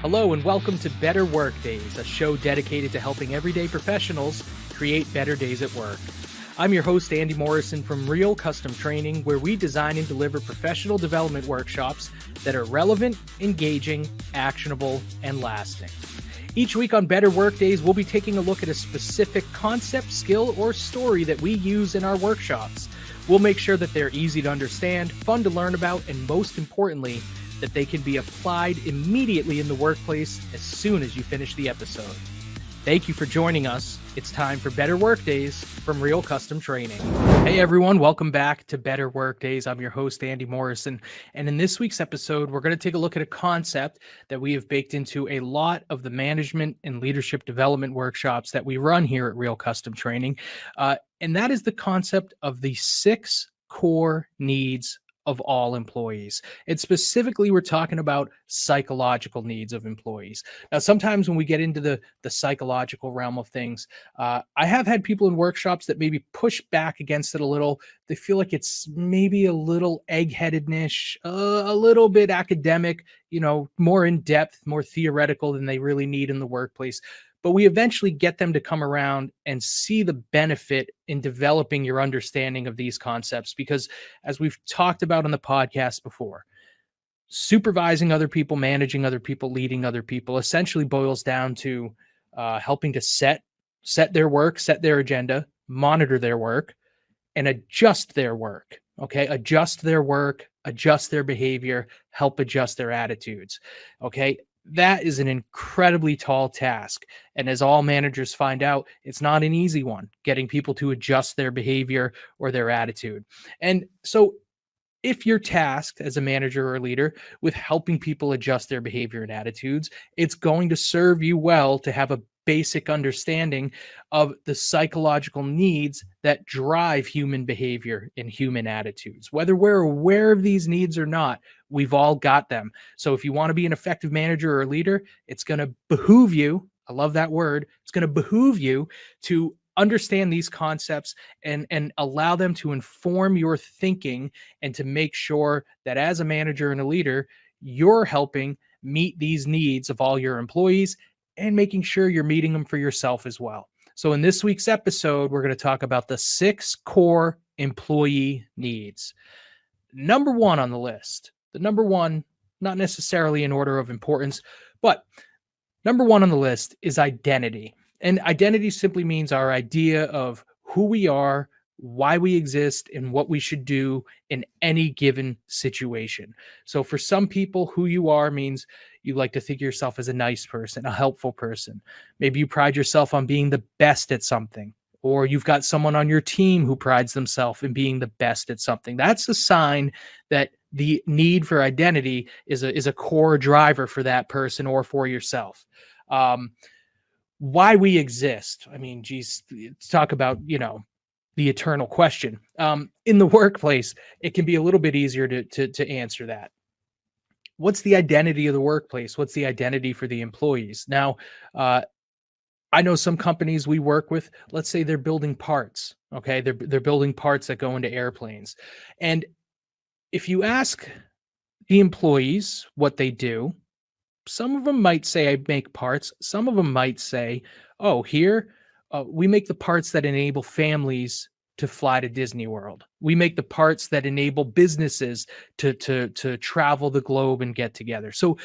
Hello and welcome to Better Work Days, a show dedicated to helping everyday professionals create better days at work. I'm your host, Andy Morrison from Real Custom Training, where we design and deliver professional development workshops that are relevant, engaging, actionable, and lasting. Each week on Better Work Days, we'll be taking a look at a specific concept, skill, or story that we use in our workshops. We'll make sure that they're easy to understand, fun to learn about, and most importantly, that they can be applied immediately in the workplace as soon as you finish the episode. Thank you for joining us. It's time for Better Work Days from Real Custom Training. Hey everyone, welcome back to Better Work Days. I'm your host, Andy Morrison. And in this week's episode, we're going to take a look at a concept that we have baked into a lot of the management and leadership development workshops that we run here at Real Custom Training. And that is the concept of the 6 core needs of all employees. And specifically, we're talking about psychological needs of employees. Now, sometimes when we get into the psychological realm of things, I have had people in workshops that maybe push back against it a little. They feel like it's maybe a little egg-headedness, a little bit academic, more in depth, more theoretical than they really need in the workplace. But we eventually get them to come around and see the benefit in developing your understanding of these concepts. Because as we've talked about on the podcast before, supervising other people, managing other people, leading other people essentially boils down to helping to set their work, set their agenda, monitor their work, and adjust their work. Okay, adjust their work, adjust their behavior, help adjust their attitudes. Okay. That is an incredibly tall task. And as all managers find out, it's not an easy one, getting people to adjust their behavior or their attitude. And so if you're tasked as a manager or a leader with helping people adjust their behavior and attitudes, it's going to serve you well to have a basic understanding of the psychological needs that drive human behavior and human attitudes. Whether we're aware of these needs or not, we've all got them. So if you want to be an effective manager or a leader, it's going to behoove you. I love that word. It's going to behoove you to understand these concepts and allow them to inform your thinking and to make sure that as a manager and a leader, you're helping meet these needs of all your employees and making sure you're meeting them for yourself as well. So in this week's episode, we're going to talk about the 6 core employee needs. Number 1 on the list, the number 1, not necessarily in order of importance, but number 1 on the list is identity. And identity simply means our idea of who we are, why we exist, and what we should do in any given situation. So for some people, who you are means you like to think of yourself as a nice person, a helpful person. Maybe you pride yourself on being the best at something, or you've got someone on your team who prides themselves in being the best at something. That's a sign that the need for identity is a core driver for that person or for yourself. Why we exist. I mean, geez, talk about, the eternal question. In the workplace, it can be a little bit easier to answer that. What's the identity of the workplace? What's the identity for the employees? Now, I know some companies we work with, let's say they're building parts. Okay. They're building parts that go into airplanes. And if you ask the employees what they do, some of them might say, I make parts. Some of them might say, oh, here, we make the parts that enable families to fly to Disney World. We make the parts that enable businesses to travel the globe and get together. So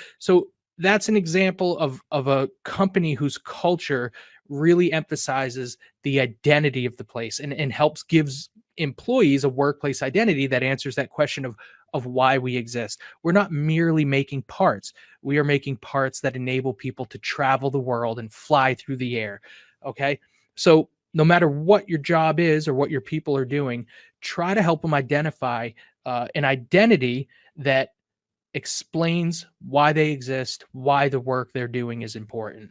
that's an example of a company whose culture really emphasizes the identity of the place and gives employees a workplace identity that answers that question of why we exist. We're not merely making parts. We are making parts that enable people to travel the world and fly through the air. Okay. So no matter what your job is or what your people are doing, try to help them identify an identity that explains why they exist, why the work they're doing is important.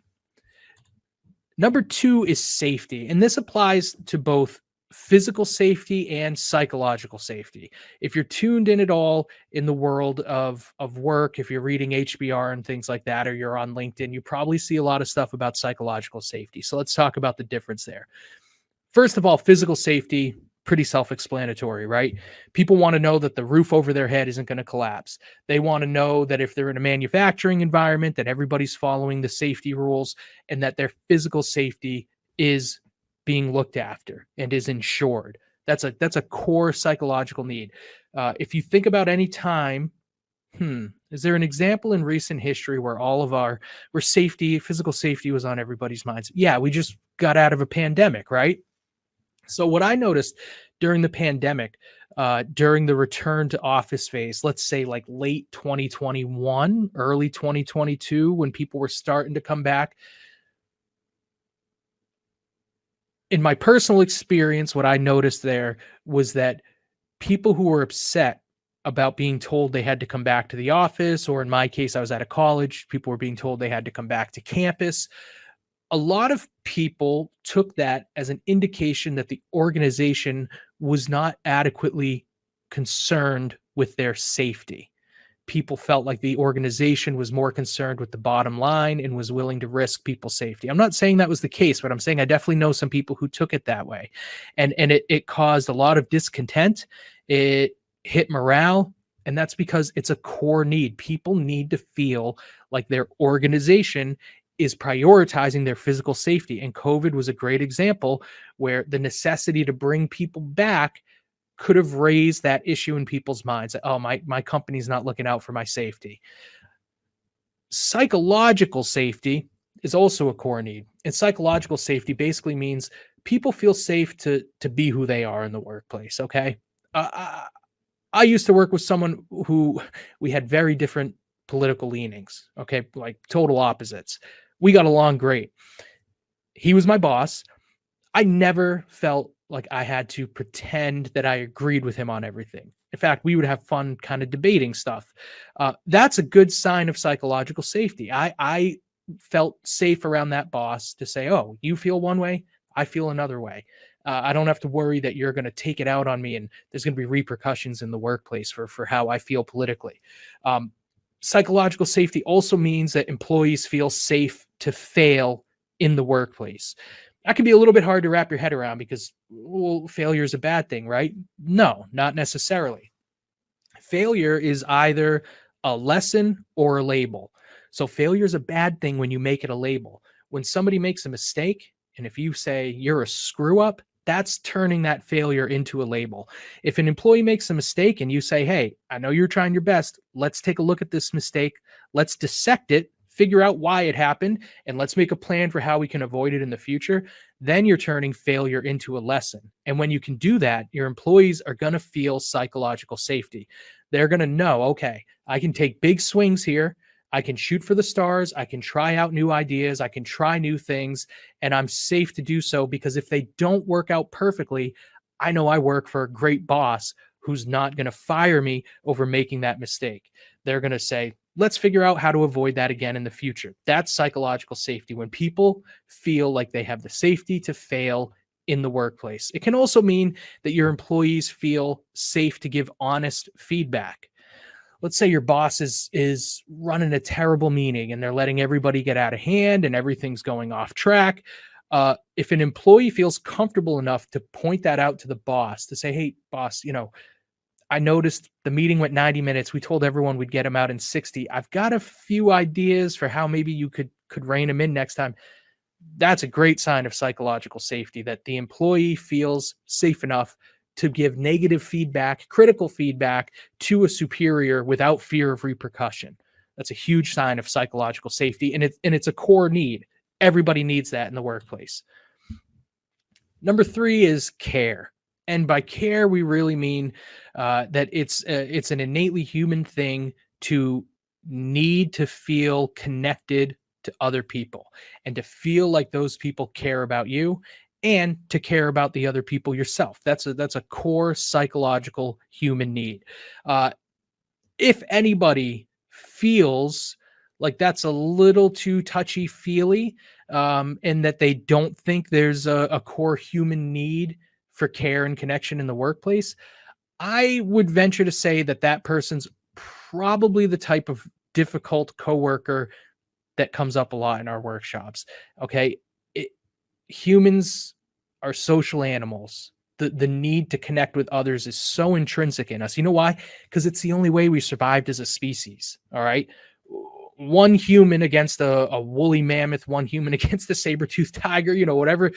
Number 2 is safety. And this applies to both physical safety and psychological safety. If you're tuned in at all in the world of work, if you're reading HBR and things like that, or you're on LinkedIn, you probably see a lot of stuff about psychological safety. So let's talk about the difference there. First of all, physical safety, pretty self-explanatory, right? People want to know that the roof over their head isn't going to collapse. They want to know that if they're in a manufacturing environment, that everybody's following the safety rules and that their physical safety is being looked after and is insured. That's a core psychological need. If you think about any time, is there an example in recent history where where physical safety was on everybody's minds? Yeah, we just got out of a pandemic, right? So what I noticed during the pandemic, during the return to office phase, let's say like late 2021, early 2022, when people were starting to come back, in my personal experience, what I noticed there was that people who were upset about being told they had to come back to the office, or in my case, I was at a college, people were being told they had to come back to campus. A lot of people took that as an indication that the organization was not adequately concerned with their safety. People felt like the organization was more concerned with the bottom line and was willing to risk people's safety. I'm not saying that was the case, but I'm saying I definitely know some people who took it that way. And it caused a lot of discontent. It hit morale. And that's because it's a core need. People need to feel like their organization is prioritizing their physical safety. And COVID was a great example where the necessity to bring people back could have raised that issue in people's minds. Oh, my company's not looking out for my safety. Psychological safety is also a core need. And psychological safety basically means people feel safe to be who they are in the workplace. Okay. I used to work with someone who we had very different political leanings. Okay. Like total opposites. We got along great. He was my boss. I never felt like I had to pretend that I agreed with him on everything. In fact, we would have fun kind of debating stuff. That's a good sign of psychological safety. I felt safe around that boss to say, oh, you feel one way, I feel another way. I don't have to worry that you're going to take it out on me and there's going to be repercussions in the workplace for how I feel politically. Psychological safety also means that employees feel safe to fail in the workplace. That can be a little bit hard to wrap your head around because, well, failure is a bad thing, right? No, not necessarily. Failure is either a lesson or a label. So failure is a bad thing when you make it a label. When somebody makes a mistake, and if you say you're a screw up, that's turning that failure into a label. If an employee makes a mistake and you say, hey, I know you're trying your best, let's take a look at this mistake, let's dissect it, figure out why it happened, and let's make a plan for how we can avoid it in the future, then you're turning failure into a lesson. And when you can do that, your employees are going to feel psychological safety. They're going to know, okay, I can take big swings here. I can shoot for the stars. I can try out new ideas. I can try new things, and I'm safe to do so because if they don't work out perfectly, I know I work for a great boss who's not going to fire me over making that mistake. They're going to say, let's figure out how to avoid that again in the future. That's psychological safety, when people feel like they have the safety to fail in the workplace. It can also mean that your employees feel safe to give honest feedback. Let's say your boss is running a terrible meeting and they're letting everybody get out of hand and everything's going off track. If an employee feels comfortable enough to point that out to the boss, to say, hey, boss, I noticed the meeting went 90 minutes. We told everyone we'd get them out in 60. I've got a few ideas for how maybe you could rein them in next time. That's a great sign of psychological safety, that the employee feels safe enough to give negative feedback, critical feedback to a superior without fear of repercussion. That's a huge sign of psychological safety, and it's a core need. Everybody needs that in the workplace. Number 3 is care. And by care, we really mean that it's an innately human thing to need to feel connected to other people and to feel like those people care about you and to care about the other people yourself. That's a core psychological human need. If anybody feels like that's a little too touchy-feely, and that they don't think there's a core human need for care and connection in the workplace, I would venture to say that that person's probably the type of difficult coworker that comes up a lot in our workshops. Okay. Humans are social animals. the need to connect with others is so intrinsic in us. You know why? Because it's the only way we survived as a species. All right. One human against a woolly mammoth, one human against a saber-toothed tiger, whatever,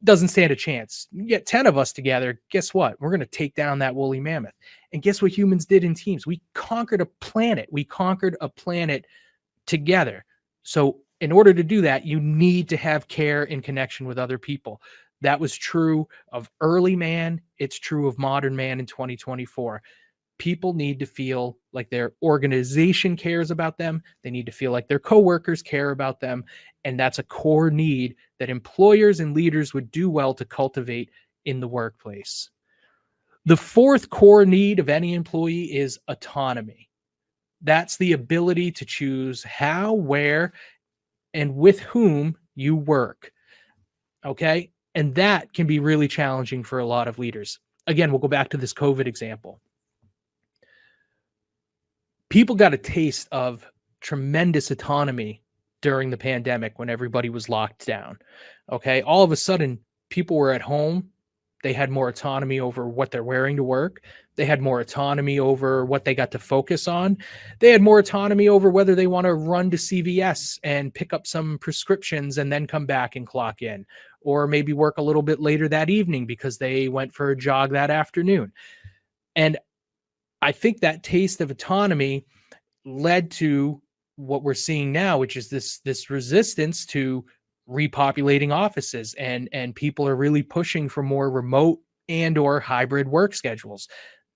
doesn't stand a chance. You get 10 of us together, guess what? We're going to take down that woolly mammoth. And guess what humans did in teams? We conquered a planet. We conquered a planet together. So in order to do that, you need to have care and connection with other people. That was true of early man. It's true of modern man in 2024. People need to feel like their organization cares about them. They need to feel like their coworkers care about them. And that's a core need that employers and leaders would do well to cultivate in the workplace. The fourth core need of any employee is autonomy. That's the ability to choose how, where, and with whom you work. Okay. And that can be really challenging for a lot of leaders. Again, we'll go back to this COVID example. People got a taste of tremendous autonomy during the pandemic when everybody was locked down. Okay. All of a sudden, people were at home. They had more autonomy over what they're wearing to work. They had more autonomy over what they got to focus on. They had more autonomy over whether they want to run to CVS and pick up some prescriptions and then come back and clock in, or maybe work a little bit later that evening because they went for a jog that afternoon. And I think that taste of autonomy led to what we're seeing now, which is this resistance to repopulating offices, and people are really pushing for more remote and or hybrid work schedules.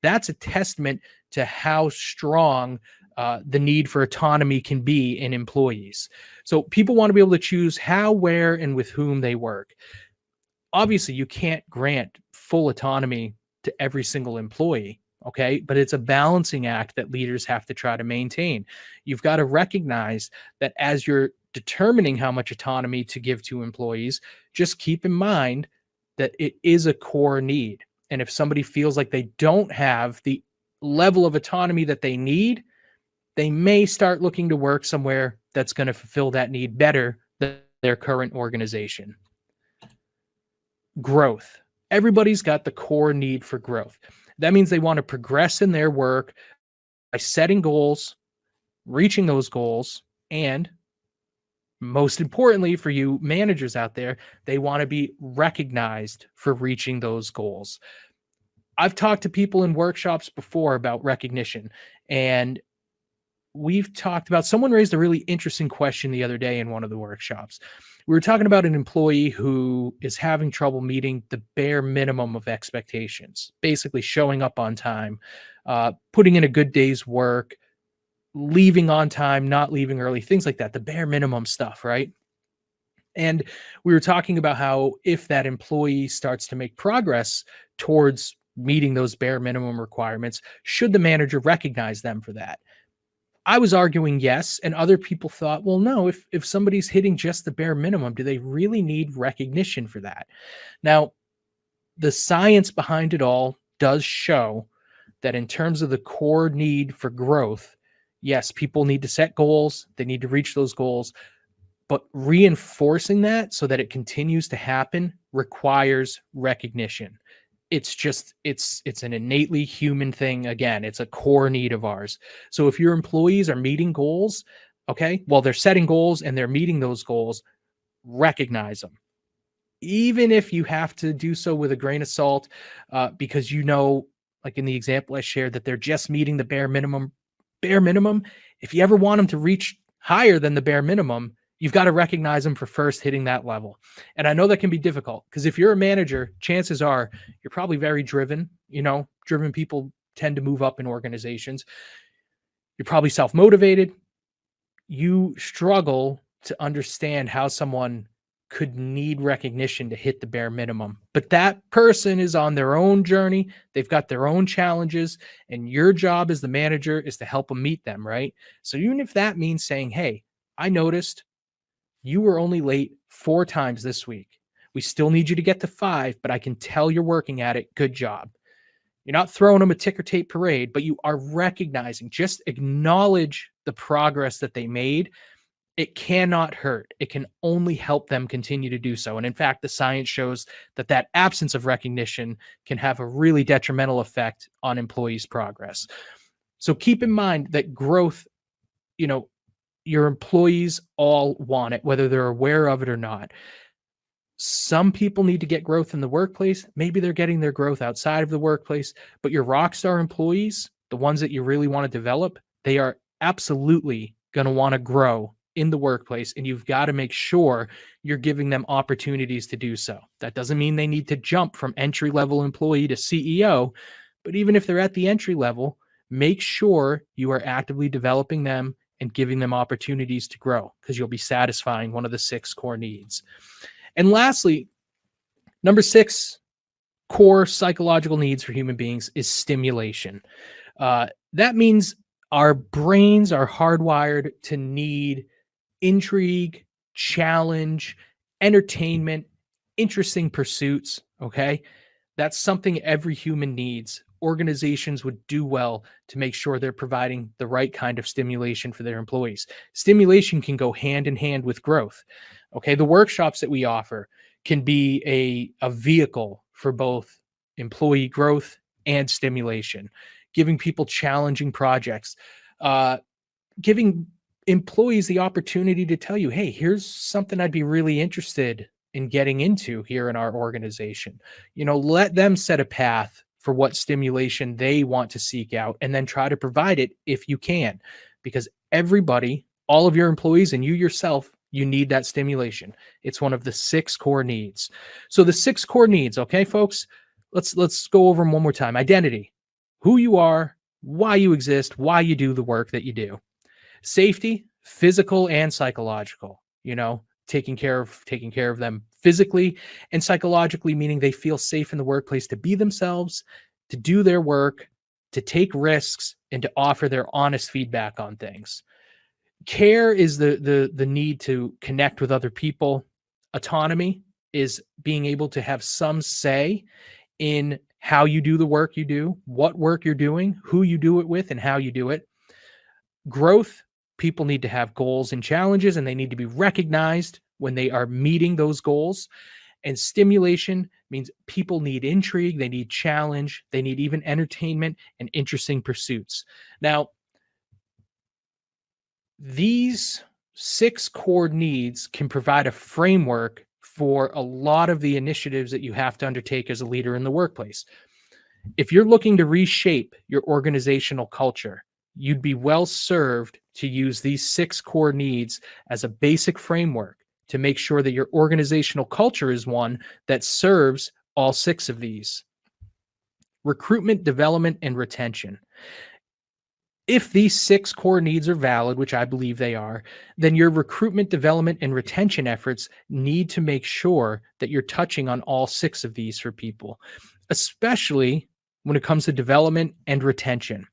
That's a testament to how strong the need for autonomy can be in employees. So people want to be able to choose how, where, and with whom they work. Obviously, you can't grant full autonomy to every single employee. Okay. But it's a balancing act that leaders have to try to maintain. You've got to recognize that as you're determining how much autonomy to give to employees, just keep in mind that it is a core need. And if somebody feels like they don't have the level of autonomy that they need, they may start looking to work somewhere that's going to fulfill that need better than their current organization. Growth. Everybody's got the core need for growth. That means they want to progress in their work by setting goals, reaching those goals, and most importantly for you managers out there, they want to be recognized for reaching those goals. I've talked to people in workshops before about recognition, and we've talked about, someone raised a really interesting question the other day in one of the workshops. We were talking about an employee who is having trouble meeting the bare minimum of expectations, basically showing up on time, putting in a good day's work, leaving on time, not leaving early, things like that, the bare minimum stuff, right? And we were talking about how if that employee starts to make progress towards meeting those bare minimum requirements, should the manager recognize them for that? I was arguing yes, and other people thought, well, no, if somebody's hitting just the bare minimum, do they really need recognition for that? Now, the science behind it all does show that in terms of the core need for growth, yes, people need to set goals, they need to reach those goals, but reinforcing that so that it continues to happen requires recognition. It's an innately human thing. Again, it's a core need of ours. So if your employees are meeting goals, okay, well, they're setting goals and they're meeting those goals, recognize them. Even if you have to do so with a grain of salt, because like in the example I shared, that they're just meeting the bare minimum. If you ever want them to reach higher than the bare minimum, you've got to recognize them for first hitting that level. And I know that can be difficult because if you're a manager, chances are you're probably very driven. Driven people tend to move up in organizations. You're probably self-motivated. You struggle to understand how someone could need recognition to hit the bare minimum. But that person is on their own journey. They've got their own challenges, and your job as the manager is to help them meet them, right? So even if that means saying, hey, I noticed you were only late 4 times this week. We still need you to get to 5, but I can tell you're working at it. Good job. You're not throwing them a ticker tape parade, but you are recognizing, just acknowledge the progress that they made. It cannot hurt. It can only help them continue to do so. And in fact, the science shows that that absence of recognition can have a really detrimental effect on employees' progress. So keep in mind that growth, you know, your employees all want it, whether they're aware of it or not. Some people need to get growth in the workplace. Maybe they're getting their growth outside of the workplace, but your rock star employees, the ones that you really want to develop, they are absolutely going to want to grow in the workplace. And you've got to make sure you're giving them opportunities to do so. That doesn't mean they need to jump from entry level employee to CEO, but even if they're at the entry level, make sure you are actively developing them and giving them opportunities to grow, because you'll be satisfying one of the 6 core needs. And lastly, number 6 core psychological needs for human beings is stimulation. That means our brains are hardwired to need intrigue, challenge, entertainment, interesting pursuits. Okay. That's something every human needs. Organizations would do well to make sure they're providing the right kind of stimulation for their employees. Stimulation can go hand in hand with growth. Okay. The workshops that we offer can be a vehicle for both employee growth and stimulation, giving people challenging projects, giving employees the opportunity to tell you, hey, here's something I'd be really interested in getting into here in our organization. Let them set a path for what stimulation they want to seek out, and then try to provide it if you can, because everybody, all of your employees and you yourself, you need that stimulation. It's one of the 6 core needs. So the 6 core needs, okay, folks, let's go over them one more time. Identity, who you are, why you exist, why you do the work that you do. Safety, physical and psychological, taking care of them physically and psychologically, meaning they feel safe in the workplace to be themselves, to do their work, to take risks, and to offer their honest feedback on things. Care is the need to connect with other people. Autonomy is being able to have some say in how you do the work you do, what work you're doing, who you do it with, and how you do it. Growth, people need to have goals and challenges, and they need to be recognized when they are meeting those goals. And stimulation means people need intrigue, they need challenge, they need even entertainment and interesting pursuits. Now, these 6 core needs can provide a framework for a lot of the initiatives that you have to undertake as a leader in the workplace. If you're looking to reshape your organizational culture, you'd be well served to use these 6 core needs as a basic framework to make sure that your organizational culture is one that serves all 6 of these. Recruitment, development, and retention. If these 6 core needs are valid, which I believe they are, then your recruitment, development, and retention efforts need to make sure that you're touching on all 6 of these for people, especially when it comes to development and retention.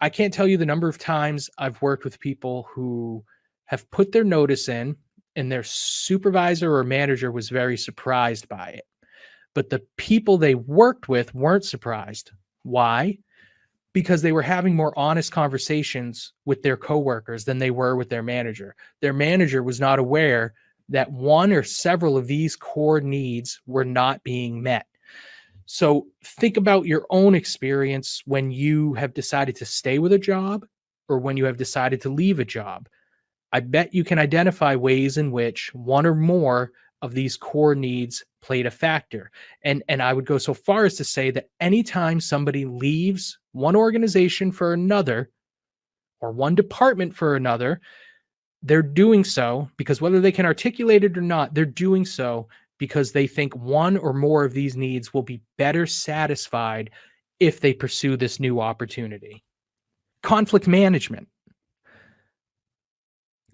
I can't tell you the number of times I've worked with people who have put their notice in and their supervisor or manager was very surprised by it. But the people they worked with weren't surprised. Why? Because they were having more honest conversations with their coworkers than they were with their manager. Their manager was not aware that one or several of these core needs were not being met. So think about your own experience when you have decided to stay with a job or when you have decided to leave a job. I bet you can identify ways in which one or more of these core needs played a factor. And I would go so far as to say that anytime somebody leaves one organization for another or one department for another, they're doing so because whether they can articulate it or not, they're doing so because they think one or more of these needs will be better satisfied if they pursue this new opportunity. Conflict management.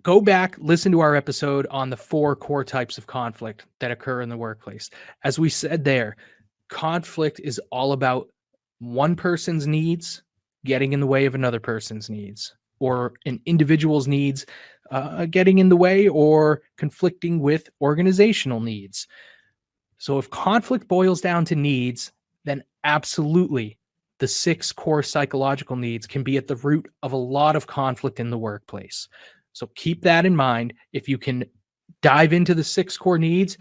Go back, listen to our episode on the 4 core types of conflict that occur in the workplace. As we said there, conflict is all about one person's needs getting in the way of another person's needs, or an individual's needs getting in the way or conflicting with organizational needs. So if conflict boils down to needs, then absolutely the 6 core psychological needs can be at the root of a lot of conflict in the workplace. So keep that in mind. If you can dive into the 6 core needs,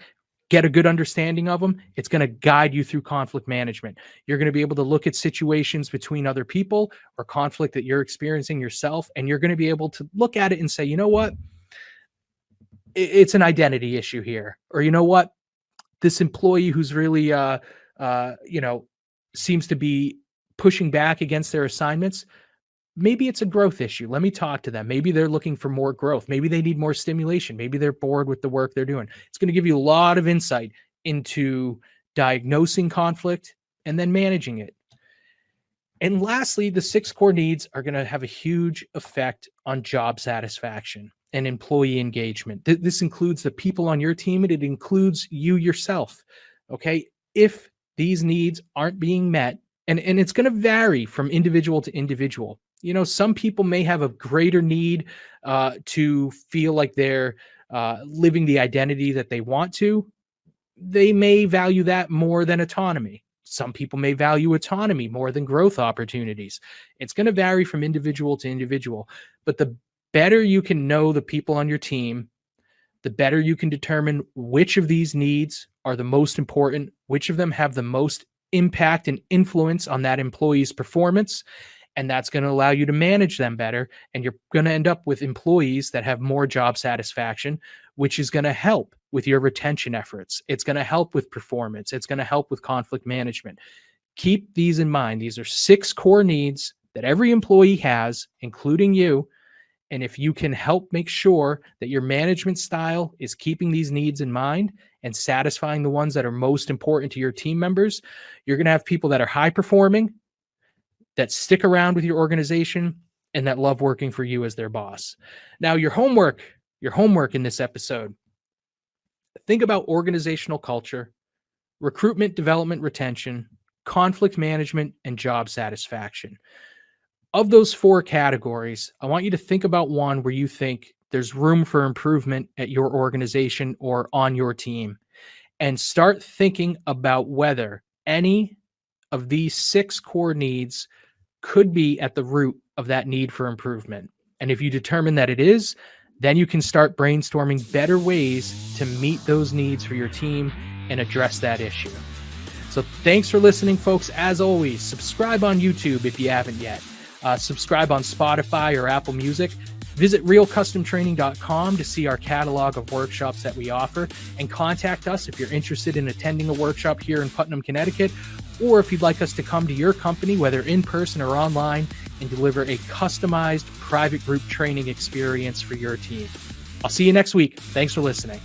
get a good understanding of them, it's going to guide you through conflict management. You're going to be able to look at situations between other people or conflict that you're experiencing yourself, and you're going to be able to look at it and say, you know what? It's an identity issue here. Or you know what? This employee who's really, seems to be pushing back against their assignments, maybe it's a growth issue. Let me talk to them. Maybe they're looking for more growth. Maybe they need more stimulation. Maybe they're bored with the work they're doing. It's going to give you a lot of insight into diagnosing conflict and then managing it. And lastly, the 6 core needs are going to have a huge effect on job satisfaction and employee engagement. This includes the people on your team, and it includes you yourself. Okay. If these needs aren't being met, and it's going to vary from individual to individual. Some people may have a greater need to feel like they're living the identity that they want to. They may value that more than autonomy. Some people may value autonomy more than growth opportunities. It's going to vary from individual to individual. But the better you can know the people on your team, the better you can determine which of these needs are the most important, which of them have the most impact and influence on that employee's performance. And that's going to allow you to manage them better. And you're going to end up with employees that have more job satisfaction, which is going to help with your retention efforts. It's going to help with performance. It's going to help with conflict management. Keep these in mind. These are 6 core needs that every employee has, including you. And if you can help make sure that your management style is keeping these needs in mind and satisfying the ones that are most important to your team members, you're going to have people that are high performing, that stick around with your organization, and that love working for you as their boss. Now, your homework in this episode, think about organizational culture, recruitment, development, retention, conflict management, and job satisfaction. Of those 4 categories, I want you to think about one where you think there's room for improvement at your organization or on your team, and start thinking about whether any of these 6 core needs could be at the root of that need for improvement. And if you determine that it is, then you can start brainstorming better ways to meet those needs for your team and address that issue. So thanks for listening, folks. As always, subscribe on YouTube if you haven't yet. Subscribe on Spotify or Apple Music. Visit realcustomtraining.com to see our catalog of workshops that we offer, and contact us if you're interested in attending a workshop here in Putnam, Connecticut, or if you'd like us to come to your company, whether in person or online, and deliver a customized private group training experience for your team. I'll see you next week. Thanks for listening.